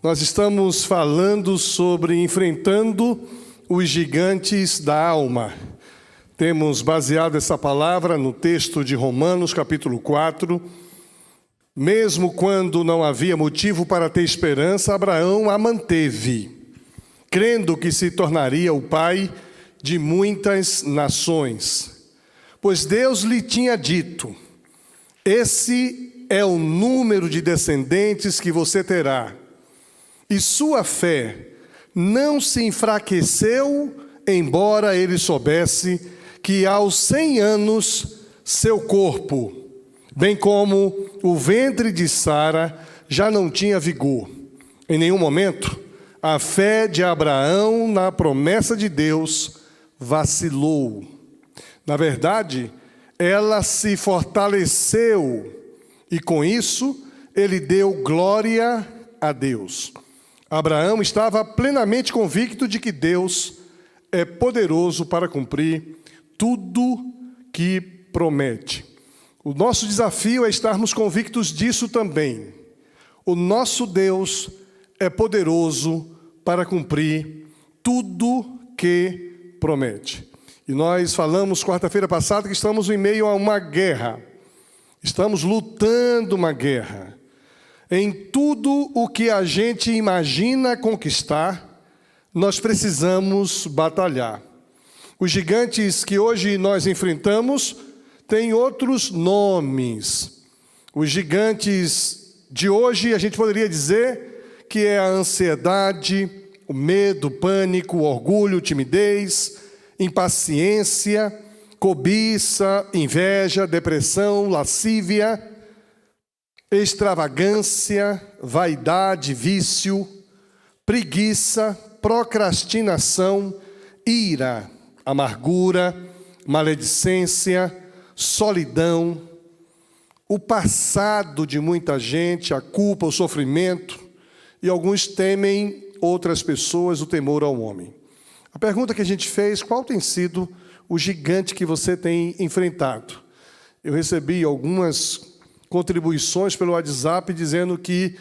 Nós estamos falando sobre enfrentando os gigantes da alma. Temos baseado essa palavra no texto de Romanos, capítulo 4. Mesmo quando não havia motivo para ter esperança, Abraão a manteve, crendo que se tornaria o pai de muitas nações. Pois Deus lhe tinha dito: esse é o número de descendentes que você terá. E sua fé não se enfraqueceu, embora ele soubesse que aos 100 anos seu corpo, bem como o ventre de Sara, já não tinha vigor. Em nenhum momento, a fé de Abraão na promessa de Deus vacilou. Na verdade, ela se fortaleceu e com isso ele deu glória a Deus. Abraão estava plenamente convicto de que Deus é poderoso para cumprir tudo que promete. O nosso desafio é estarmos convictos disso também. O nosso Deus é poderoso para cumprir tudo que promete. E nós falamos quarta-feira passada que estamos em meio a uma guerra. Estamos lutando uma guerra. Em tudo o que a gente imagina conquistar, nós precisamos batalhar. Os gigantes que hoje nós enfrentamos têm outros nomes. Os gigantes de hoje, a gente poderia dizer que é a ansiedade, o medo, o pânico, o orgulho, timidez, impaciência, cobiça, inveja, depressão, lascívia, extravagância, vaidade, vício, preguiça, procrastinação, ira, amargura, maledicência, solidão, o passado de muita gente, a culpa, o sofrimento, e alguns temem outras pessoas, o temor ao homem. A pergunta que a gente fez: qual tem sido o gigante que você tem enfrentado? Eu recebi algumas contribuições pelo WhatsApp dizendo que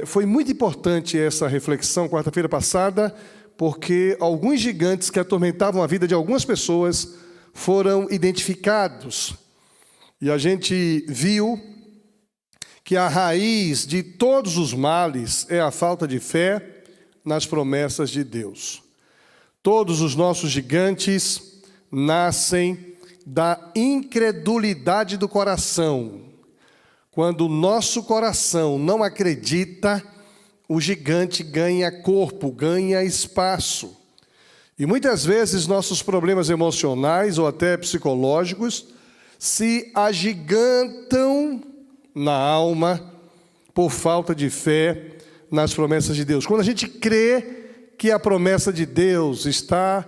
foi muito importante essa reflexão quarta-feira passada, porque alguns gigantes que atormentavam a vida de algumas pessoas foram identificados. E a gente viu que a raiz de todos os males é a falta de fé nas promessas de Deus. Todos os nossos gigantes nascem da incredulidade do coração. Quando o nosso coração não acredita, o gigante ganha corpo, ganha espaço. E muitas vezes nossos problemas emocionais ou até psicológicos se agigantam na alma por falta de fé nas promessas de Deus. Quando a gente crê que a promessa de Deus está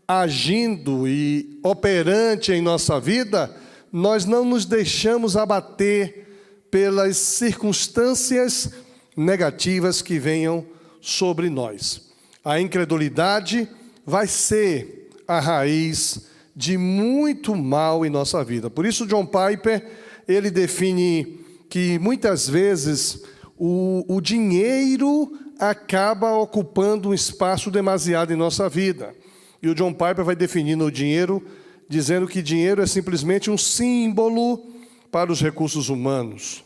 agindo e operante em nossa vida, nós não nos deixamos abater pelas circunstâncias negativas que venham sobre nós. A incredulidade vai ser a raiz de muito mal em nossa vida. Por isso, John Piper, ele define que muitas vezes o dinheiro acaba ocupando um espaço demasiado em nossa vida. E o John Piper vai definindo o dinheiro, dizendo que dinheiro é simplesmente um símbolo para os recursos humanos.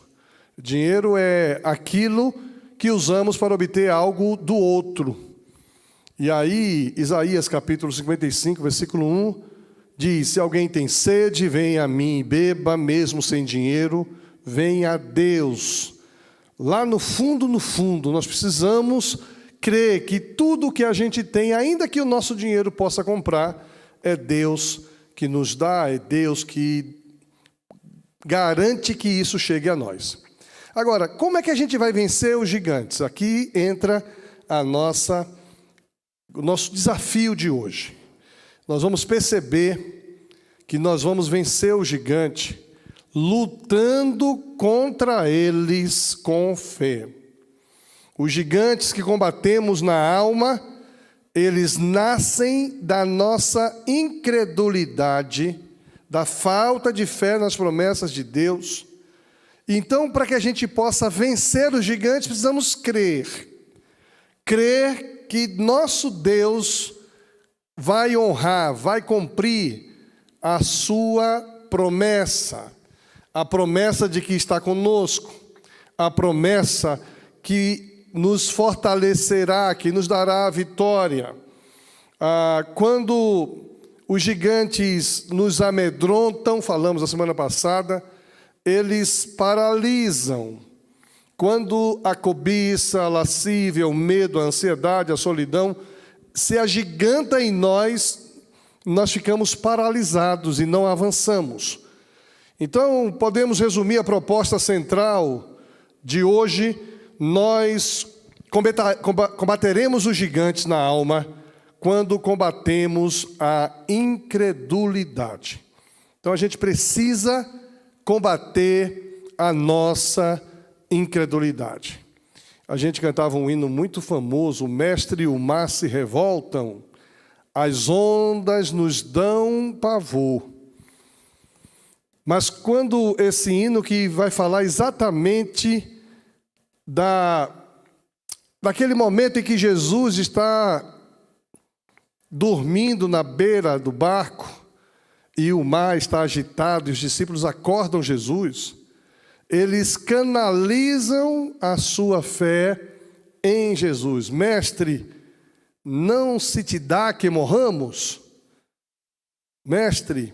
Dinheiro é aquilo que usamos para obter algo do outro. E aí, Isaías capítulo 55, versículo 1, diz: se alguém tem sede, venha a mim e beba, mesmo sem dinheiro, venha a Deus. Lá no fundo, nós precisamos crer que tudo o que a gente tem, ainda que o nosso dinheiro possa comprar, é Deus que nos dá, é Deus que garante que isso chegue a nós. Agora, como é que a gente vai vencer os gigantes? Aqui entra o nosso desafio de hoje. Nós vamos perceber que nós vamos vencer o gigante lutando contra eles com fé. Os gigantes que combatemos na alma, eles nascem da nossa incredulidade, da falta de fé nas promessas de Deus. Então, para que a gente possa vencer os gigantes, precisamos crer crer que nosso Deus vai honrar, vai cumprir a sua promessa, a promessa de que está conosco, a promessa que nos fortalecerá, que nos dará a vitória. Quando os gigantes nos amedrontam, falamos a semana passada, eles paralisam. Quando a cobiça, a lascívia, o medo, a ansiedade, a solidão se agiganta em nós, nós ficamos paralisados e não avançamos. Então, podemos resumir a proposta central de hoje: nós combateremos os gigantes na alma quando combatemos a incredulidade. Então, a gente precisa combater a nossa incredulidade. A gente cantava um hino muito famoso: o mestre e o mar se revoltam, as ondas nos dão pavor. Mas quando esse hino que vai falar exatamente daquele momento em que Jesus está dormindo na beira do barco e o mar está agitado e os discípulos acordam Jesus, eles canalizam a sua fé em Jesus. Mestre, não se te dá que morramos? Mestre,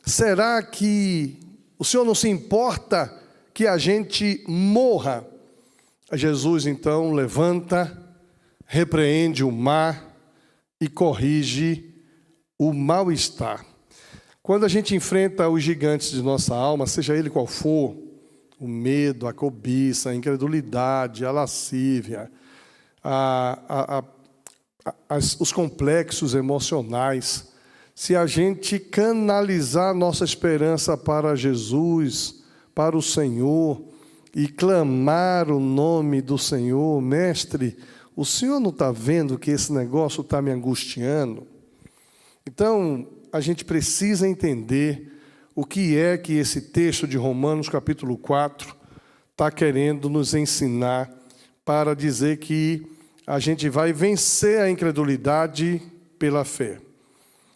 será que o Senhor não se importa que a gente morra? Jesus então levanta, repreende o mar e corrige o mal-estar. Quando a gente enfrenta os gigantes de nossa alma, seja ele qual for, o medo, a cobiça, a incredulidade, a lascívia, os complexos emocionais, se a gente canalizar nossa esperança para Jesus, para o Senhor, e clamar o nome do Senhor: mestre, o Senhor não está vendo que esse negócio está me angustiando? Então, a gente precisa entender o que é que esse texto de Romanos, capítulo 4, está querendo nos ensinar, para dizer que a gente vai vencer a incredulidade pela fé.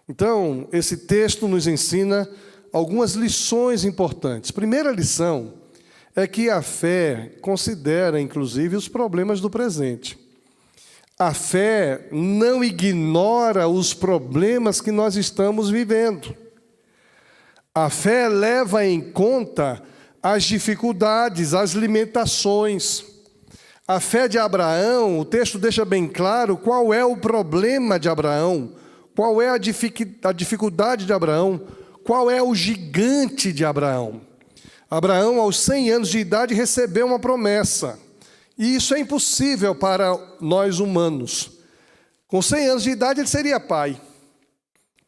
Então, esse texto nos ensina algumas lições importantes. Primeira lição é que a fé considera, inclusive, os problemas do presente. A fé não ignora os problemas que nós estamos vivendo. A fé leva em conta as dificuldades, as limitações. A fé de Abraão, o texto deixa bem claro qual é o problema de Abraão, qual é a dificuldade de Abraão, qual é o gigante de Abraão. Abraão, aos 100 anos de idade, recebeu uma promessa. E isso é impossível para nós humanos. Com 100 anos de idade, ele seria pai.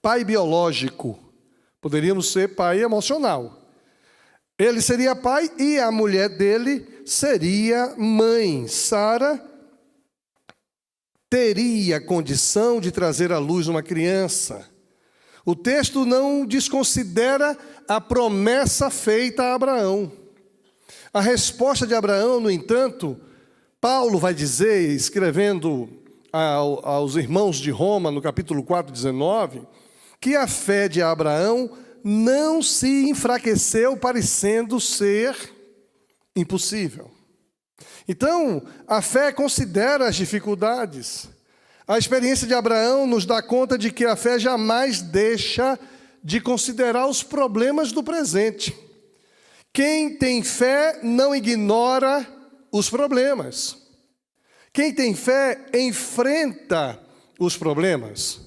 Pai biológico. Poderíamos ser pai emocional. Ele seria pai e a mulher dele seria mãe. Sara teria condição de trazer à luz uma criança. O texto não desconsidera a promessa feita a Abraão. A resposta de Abraão, no entanto, Paulo vai dizer, escrevendo aos irmãos de Roma, no capítulo 4, 19, que a fé de Abraão não se enfraqueceu, parecendo ser impossível. Então, a fé considera as dificuldades. A experiência de Abraão nos dá conta de que a fé jamais deixa de considerar os problemas do presente. Quem tem fé não ignora os problemas. Quem tem fé enfrenta os problemas.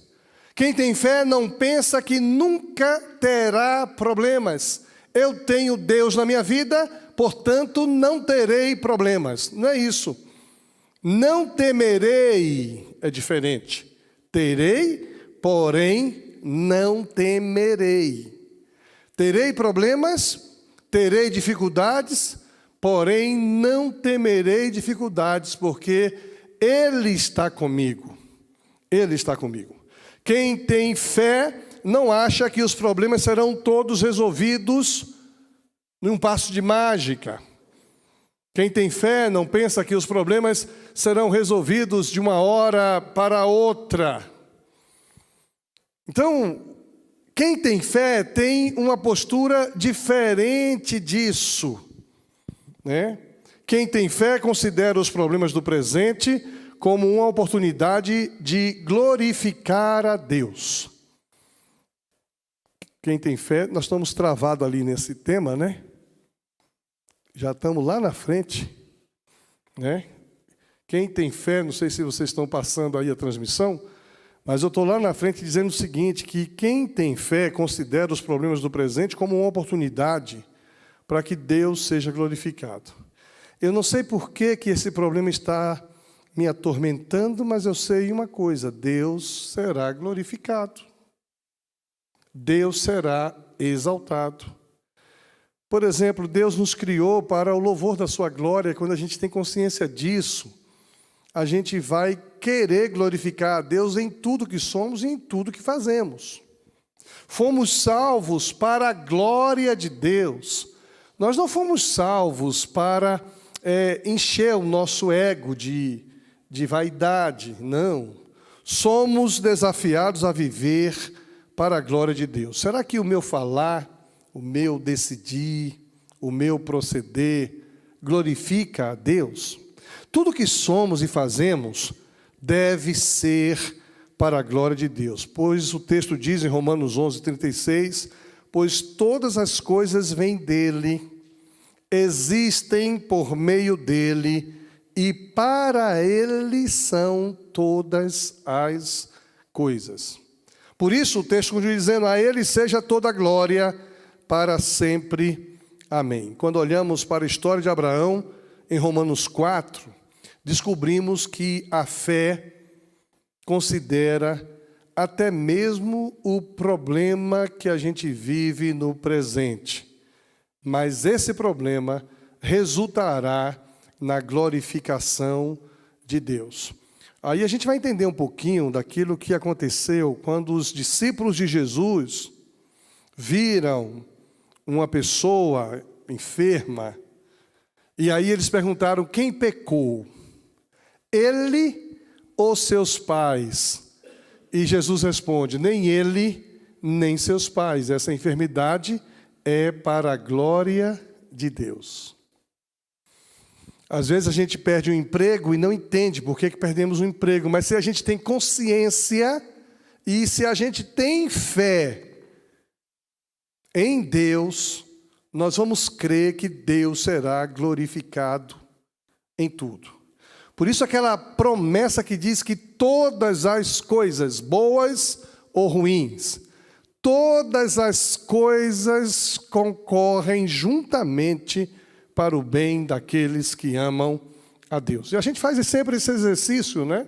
Quem tem fé não pensa que nunca terá problemas. Eu tenho Deus na minha vida, portanto não terei problemas. Não é isso. Não temerei é diferente. Terei, porém não temerei. Terei problemas, terei dificuldades, porém não temerei dificuldades, porque Ele está comigo. Ele está comigo. Quem tem fé não acha que os problemas serão todos resolvidos num passo de mágica. Quem tem fé não pensa que os problemas serão resolvidos de uma hora para outra. Então, quem tem fé tem uma postura diferente disso, né? Quem tem fé considera os problemas do presente como uma oportunidade de glorificar a Deus. Quem tem fé, nós estamos travados ali nesse tema, né? Já estamos lá na frente, né? Quem tem fé, não sei se vocês estão passando aí a transmissão, mas eu estou lá na frente dizendo o seguinte, que quem tem fé considera os problemas do presente como uma oportunidade para que Deus seja glorificado. Eu não sei por que esse problema está me atormentando, mas eu sei uma coisa, Deus será glorificado. Deus será exaltado. Por exemplo, Deus nos criou para o louvor da sua glória. Quando a gente tem consciência disso, a gente vai querer glorificar a Deus em tudo que somos e em tudo que fazemos. Fomos salvos para a glória de Deus. Nós não fomos salvos para encher o nosso ego de vaidade, não. Somos desafiados a viver para a glória de Deus. Será que o meu falar, o meu decidir, o meu proceder glorifica a Deus? Tudo que somos e fazemos deve ser para a glória de Deus. Pois o texto diz em Romanos 11:36, pois todas as coisas vêm dele, existem por meio dele, e para ele são todas as coisas. Por isso o texto continua dizendo, a ele seja toda a glória para sempre. Amém. Quando olhamos para a história de Abraão, em Romanos 4, descobrimos que a fé considera até mesmo o problema que a gente vive no presente. Mas esse problema resultará na glorificação de Deus. Aí a gente vai entender um pouquinho daquilo que aconteceu quando os discípulos de Jesus viram uma pessoa enferma, e aí eles perguntaram, quem pecou? Ele ou seus pais? E Jesus responde, nem ele, nem seus pais. Essa enfermidade é para a glória de Deus. Às vezes a gente perde um emprego e não entende por que perdemos o emprego, mas se a gente tem consciência e se a gente tem fé em Deus, nós vamos crer que Deus será glorificado em tudo. Por isso aquela promessa que diz que todas as coisas, boas ou ruins, todas as coisas concorrem juntamente para o bem daqueles que amam a Deus. E a gente faz sempre esse exercício, né?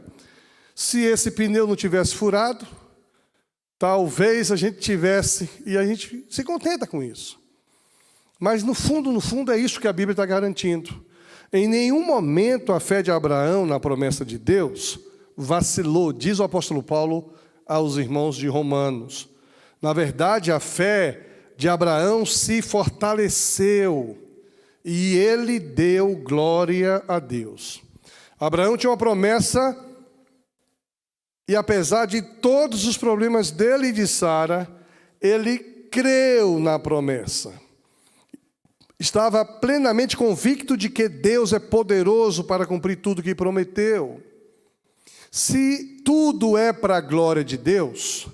Se esse pneu não tivesse furado, talvez a gente tivesse, e a gente se contenta com isso. Mas no fundo é isso que a Bíblia está garantindo. Em nenhum momento a fé de Abraão na promessa de Deus vacilou, diz o apóstolo Paulo aos irmãos de Romanos. Na verdade, a fé de Abraão se fortaleceu e ele deu glória a Deus. Abraão tinha uma promessa e apesar de todos os problemas dele e de Sara, ele creu na promessa. Estava plenamente convicto de que Deus é poderoso para cumprir tudo que prometeu. Se tudo é para a glória de Deus,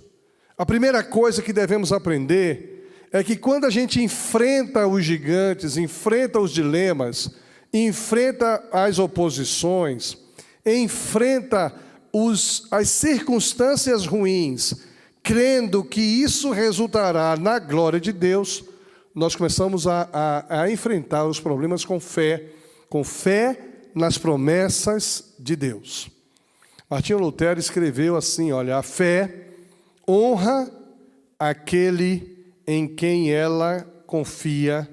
a primeira coisa que devemos aprender é que quando a gente enfrenta os gigantes, enfrenta os dilemas, enfrenta as oposições, enfrenta as circunstâncias ruins, crendo que isso resultará na glória de Deus, nós começamos a enfrentar os problemas com fé nas promessas de Deus. Martinho Lutero escreveu assim, olha, a fé honra aquele em quem ela confia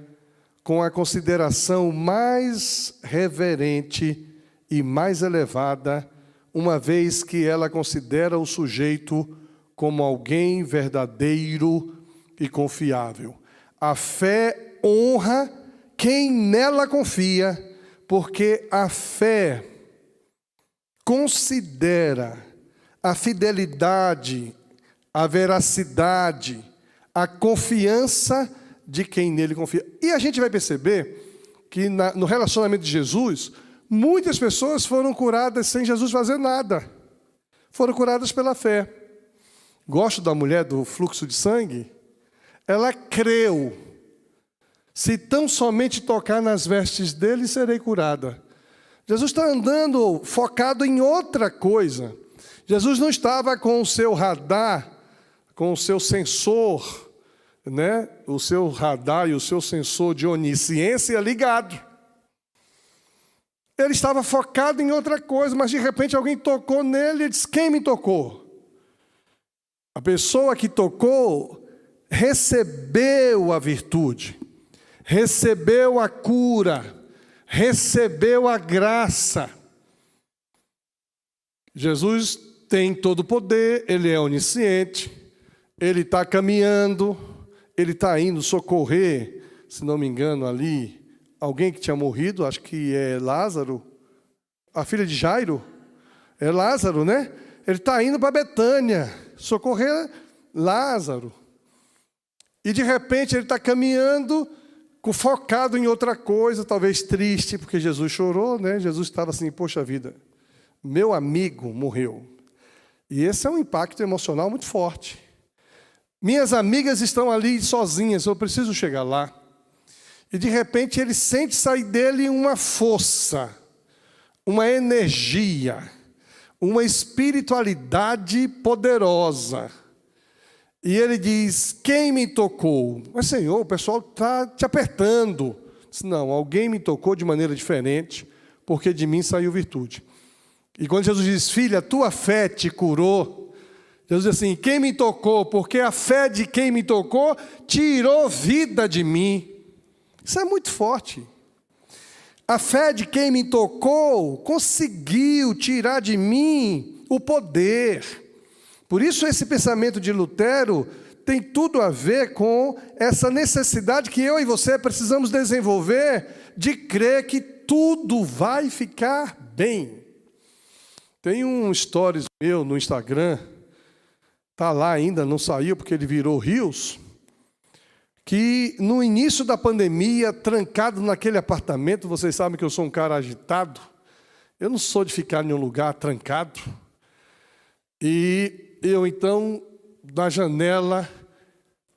com a consideração mais reverente e mais elevada, uma vez que ela considera o sujeito como alguém verdadeiro e confiável. A fé honra quem nela confia, porque a fé considera a fidelidade, a veracidade, a confiança de quem nele confia. E a gente vai perceber que no relacionamento de Jesus, muitas pessoas foram curadas sem Jesus fazer nada. Foram curadas pela fé. Gosto da mulher do fluxo de sangue. Ela creu. Se tão somente tocar nas vestes dele, serei curada. Jesus está andando focado em outra coisa. Jesus não estava com o seu radar, com o seu sensor, né? O seu radar e o seu sensor de onisciência ligado. Ele estava focado em outra coisa, mas de repente alguém tocou nele e disse: quem me tocou? A pessoa que tocou recebeu a virtude, recebeu a cura, recebeu a graça. Jesus tem todo o poder, ele é onisciente, ele está caminhando, ele está indo socorrer, se não me engano, ali, alguém que tinha morrido, acho que é Lázaro, a filha de Jairo, é Lázaro, né? Ele está indo para Betânia, socorrer Lázaro. E de repente ele está caminhando, focado em outra coisa, talvez triste, porque Jesus chorou, né? Jesus estava assim: poxa vida, meu amigo morreu. E esse é um impacto emocional muito forte. Minhas amigas estão ali sozinhas, eu preciso chegar lá. E de repente ele sente sair dele uma força, uma energia, uma espiritualidade poderosa. E ele diz: quem me tocou? Mas, Senhor, o pessoal está te apertando. Diz: não, alguém me tocou de maneira diferente, porque de mim saiu virtude. E quando Jesus diz: filha, tua fé te curou, Jesus diz assim: quem me tocou? Porque a fé de quem me tocou tirou vida de mim. Isso é muito forte. A fé de quem me tocou conseguiu tirar de mim o poder. Por isso esse pensamento de Lutero tem tudo a ver com essa necessidade que eu e você precisamos desenvolver de crer que tudo vai ficar bem. Tem um stories meu no Instagram, está lá ainda, não saiu porque ele virou Reels, que no início da pandemia, trancado naquele apartamento, vocês sabem que eu sou um cara agitado, eu não sou de ficar em um lugar trancado, e eu então, na janela,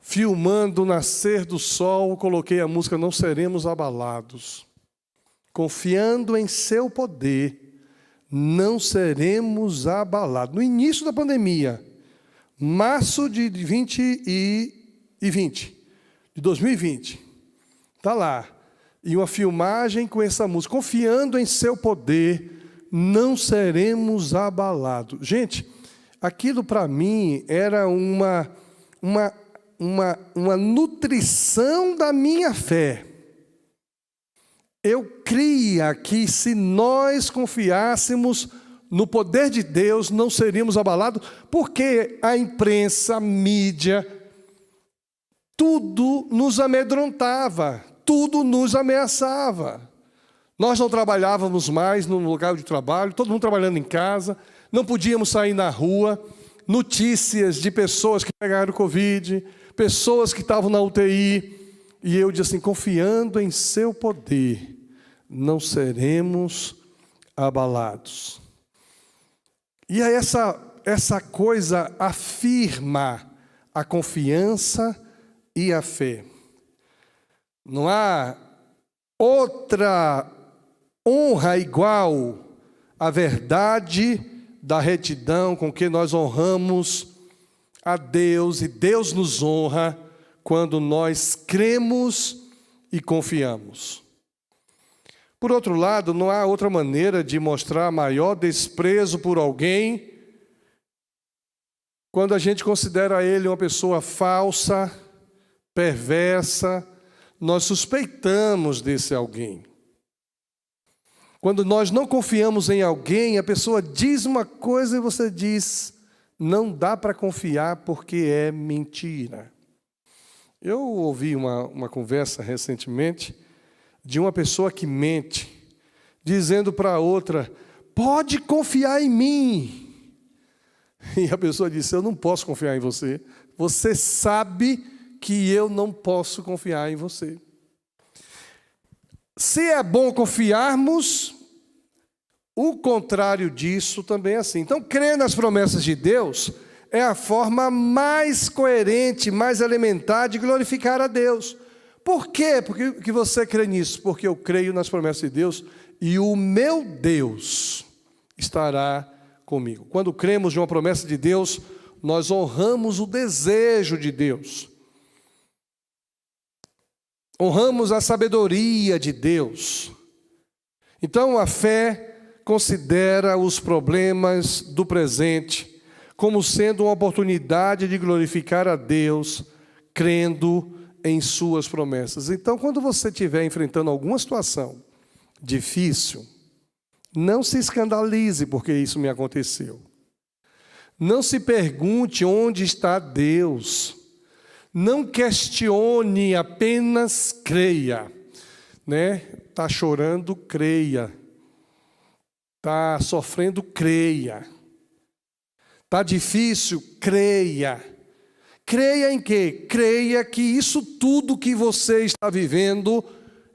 filmando o nascer do sol, coloquei a música Não Seremos Abalados. Confiando em seu poder, não seremos abalados. No início da pandemia, março de 2020, está lá. E uma filmagem com essa música, confiando em seu poder, não seremos abalados. Gente, aquilo para mim era uma nutrição da minha fé. Eu cria que se nós confiássemos no poder de Deus, não seríamos abalados, porque a imprensa, a mídia, tudo nos amedrontava, tudo nos ameaçava. Nós não trabalhávamos mais no lugar de trabalho, todo mundo trabalhando em casa, não podíamos sair na rua, notícias de pessoas que pegaram Covid, pessoas que estavam na UTI, e eu disse assim: confiando em seu poder, não seremos abalados. E aí essa coisa afirma a confiança e a fé. Não há outra honra igual à verdade da retidão com que nós honramos a Deus, e Deus nos honra quando nós cremos e confiamos. Por outro lado, não há outra maneira de mostrar maior desprezo por alguém quando a gente considera ele uma pessoa falsa, perversa, nós suspeitamos desse alguém. Quando nós não confiamos em alguém, a pessoa diz uma coisa e você diz: não dá para confiar porque é mentira. Eu ouvi uma conversa recentemente de uma pessoa que mente. dizendo para a outra: pode confiar em mim. E a pessoa disse: eu não posso confiar em você. Você sabe que eu não posso confiar em você. Se é bom confiarmos, o contrário disso também é assim. Então, crer nas promessas de Deus é a forma mais coerente, mais elementar de glorificar a Deus. Por quê? Porque você crê nisso? Porque eu creio nas promessas de Deus e o meu Deus estará comigo. Quando cremos em uma promessa de Deus, nós honramos o desejo de Deus. Honramos a sabedoria de Deus. Então, a fé considera os problemas do presente como sendo uma oportunidade de glorificar a Deus, crendo em suas promessas. Então, quando você estiver enfrentando alguma situação difícil, não se escandalize porque isso me aconteceu. Não se pergunte onde está Deus. Não questione, apenas creia. Está chorando, creia. Está sofrendo, creia. Está difícil, creia. Creia em quê? Creia que isso tudo que você está vivendo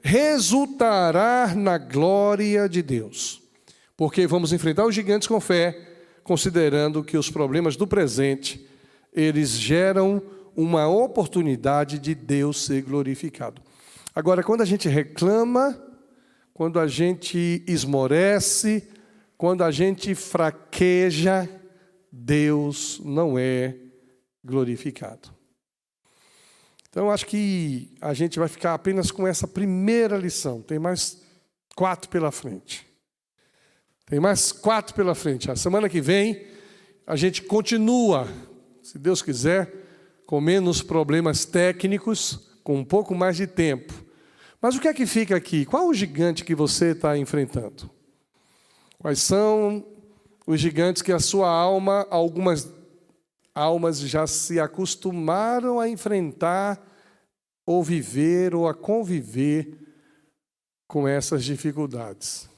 resultará na glória de Deus. Porque vamos enfrentar os gigantes com fé, considerando que os problemas do presente, eles geram uma oportunidade de Deus ser glorificado. Agora, quando a gente reclama, quando a gente esmorece, quando a gente fraqueja, Deus não é glorificado. Então, acho que a gente vai ficar apenas com essa primeira lição. Tem mais 4 pela frente. Tem mais 4 pela frente. A semana que vem, a gente continua, se Deus quiser, com menos problemas técnicos, com um pouco mais de tempo. Mas o que é que fica aqui? Qual o gigante que você está enfrentando? Quais são os gigantes que a sua alma, algumas almas já se acostumaram a enfrentar, ou viver, ou a conviver com essas dificuldades?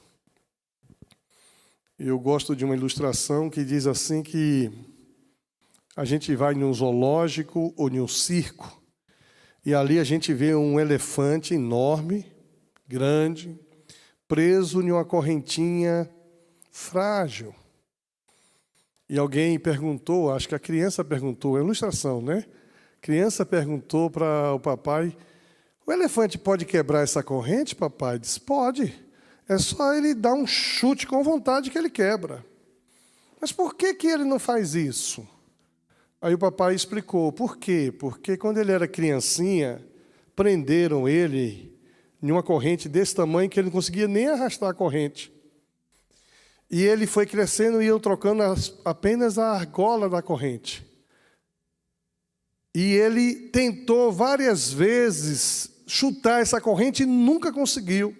Eu gosto de uma ilustração que diz assim que a gente vai em um zoológico ou em um circo, e ali a gente vê um elefante enorme, grande, preso em uma correntinha frágil. E alguém perguntou, acho que a criança perguntou, é ilustração, né? A criança perguntou para o papai: o elefante pode quebrar essa corrente, papai? Ele disse: pode. É só ele dar um chute com vontade que ele quebra. Mas por que ele não faz isso? Aí o papai explicou. Por quê? Porque quando ele era criancinha, prenderam ele em uma corrente desse tamanho que ele não conseguia nem arrastar a corrente. E ele foi crescendo e iam trocando apenas a argola da corrente. E ele tentou várias vezes chutar essa corrente e nunca conseguiu.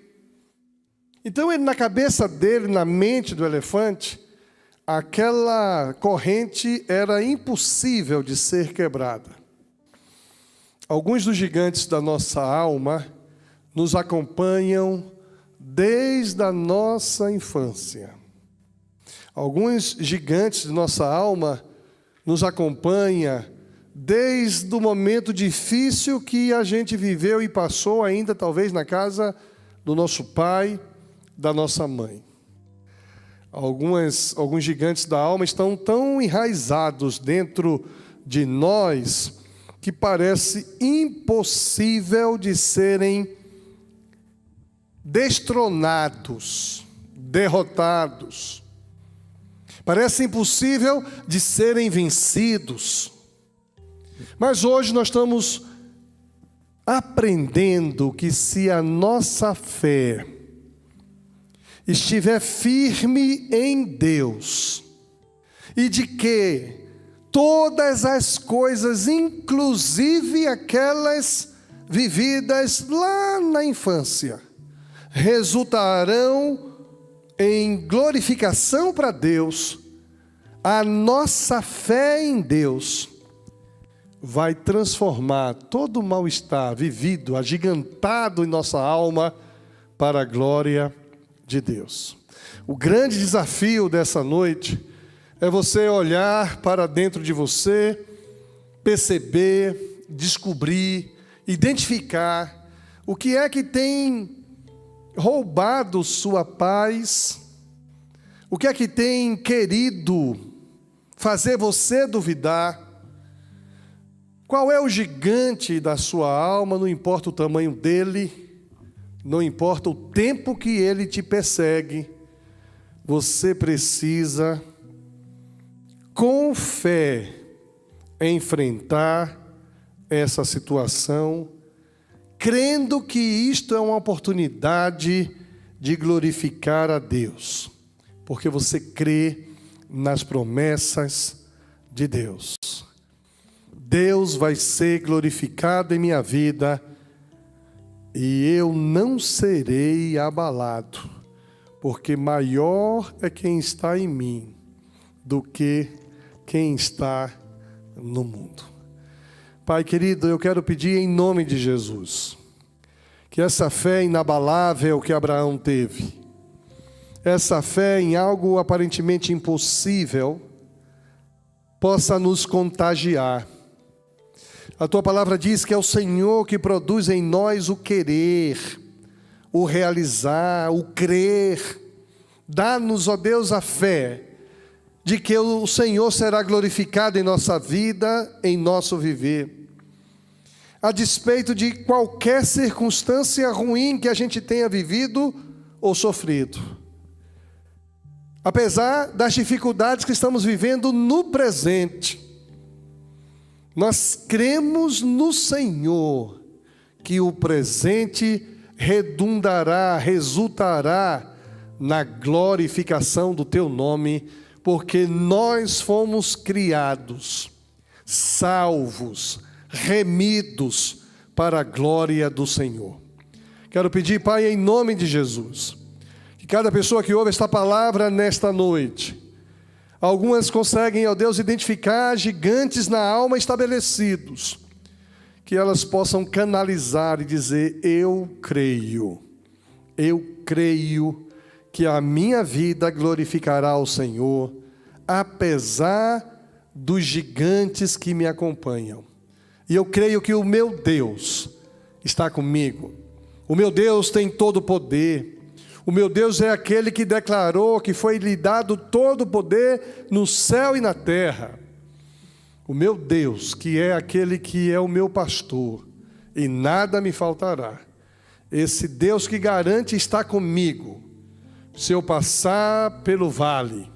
Então, ele, na cabeça dele, na mente do elefante, aquela corrente era impossível de ser quebrada. Alguns dos gigantes da nossa alma nos acompanham desde a nossa infância. Alguns gigantes de nossa alma nos acompanham desde o momento difícil que a gente viveu e passou ainda, talvez, na casa do nosso pai, da nossa mãe. Alguns gigantes da alma estão tão enraizados dentro de nós que parece impossível de serem destronados, derrotados. Parece impossível de serem vencidos. Mas hoje nós estamos aprendendo que se a nossa fé estiver firme em Deus, e de que todas as coisas, inclusive aquelas vividas lá na infância, resultarão em glorificação para Deus, a nossa fé em Deus vai transformar todo o mal-estar vivido, agigantado em nossa alma, para a glória de Deus. O grande desafio dessa noite é você olhar para dentro de você, perceber, descobrir, identificar o que é que tem roubado sua paz, o que é que tem querido fazer você duvidar. Qual é o gigante da sua alma? Não importa o tamanho dele, não importa o tempo que ele te persegue, você precisa, com fé, enfrentar essa situação, crendo que isto é uma oportunidade de glorificar a Deus, porque você crê nas promessas de Deus. Deus vai ser glorificado em minha vida e eu não serei abalado, porque maior é quem está em mim do que quem está no mundo. Pai querido, eu quero pedir em nome de Jesus, que essa fé inabalável que Abraão teve, essa fé em algo aparentemente impossível, possa nos contagiar. A tua palavra diz que é o Senhor que produz em nós o querer, o realizar, o crer. Dá-nos, ó Deus, a fé de que o Senhor será glorificado em nossa vida, em nosso viver. A despeito de qualquer circunstância ruim que a gente tenha vivido ou sofrido. Apesar das dificuldades que estamos vivendo no presente, nós cremos no Senhor, que o presente resultará na glorificação do Teu nome, porque nós fomos criados, salvos, remidos para a glória do Senhor. Quero pedir, Pai, em nome de Jesus, que cada pessoa que ouve esta palavra nesta noite, algumas conseguem, ó Deus, identificar gigantes na alma estabelecidos, que elas possam canalizar e dizer: eu creio que a minha vida glorificará o Senhor, apesar dos gigantes que me acompanham. E eu creio que o meu Deus está comigo. O meu Deus tem todo o poder. O meu Deus é aquele que declarou que foi lhe dado todo o poder no céu e na terra. O meu Deus, que é aquele que é o meu pastor, e nada me faltará. Esse Deus que garante estar comigo. Se eu passar pelo vale,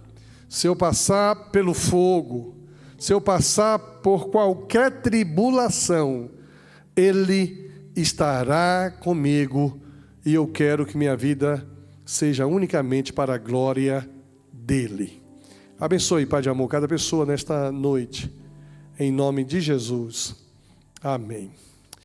se eu passar pelo fogo, se eu passar por qualquer tribulação, Ele estará comigo, e eu quero que minha vida seja unicamente para a glória dEle. Abençoe, Pai de amor, cada pessoa nesta noite, em nome de Jesus. Amém.